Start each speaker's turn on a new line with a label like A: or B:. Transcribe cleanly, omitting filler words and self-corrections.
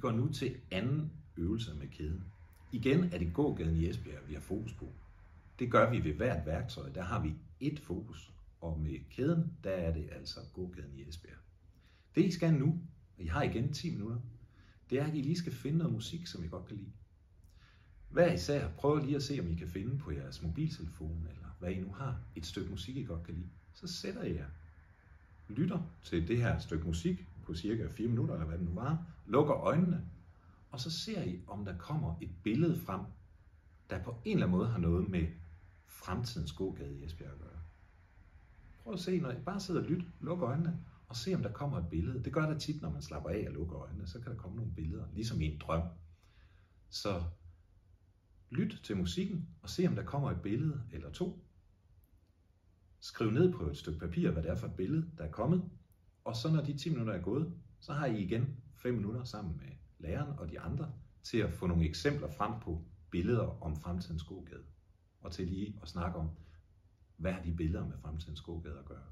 A: går nu til anden øvelse med kæden. Igen er det gågaden i Esbjerg, vi har fokus på. Det gør vi ved hvert værktøj, der har vi et fokus. Og med kæden, der er det altså gågaden i Esbjerg. Det I skal nu, og I har igen 10 minutter, det er, at I lige skal finde noget musik, som I godt kan lide. Hver især prøv lige at se, om I kan finde på jeres mobiltelefon, eller hvad I nu har, et stykke musik, I godt kan lide. Så sætter I jer, lytter til det her stykke musik på cirka 4 minutter, eller hvad det nu var, lukker øjnene, og så ser I, om der kommer et billede frem, der på en eller anden måde har noget med fremtidens gågade i Esbjerg at gøre. Prøv at se, når I bare sidder og lytter, lukker øjnene, og se, om der kommer et billede. Det gør der tit, når man slapper af og lukker øjnene, så kan der komme nogle billeder, ligesom i en drøm. Så lyt til musikken, og se, om der kommer et billede eller to. Skriv ned på et stykke papir, hvad det er for et billede, der er kommet. Og så når de 10 minutter er gået, så har I igen 5 minutter sammen med læreren og de andre, til at få nogle eksempler frem på billeder om fremtidens gågade. Og til lige at snakke om, hvad har de billeder med fremtidens gågade at gøre.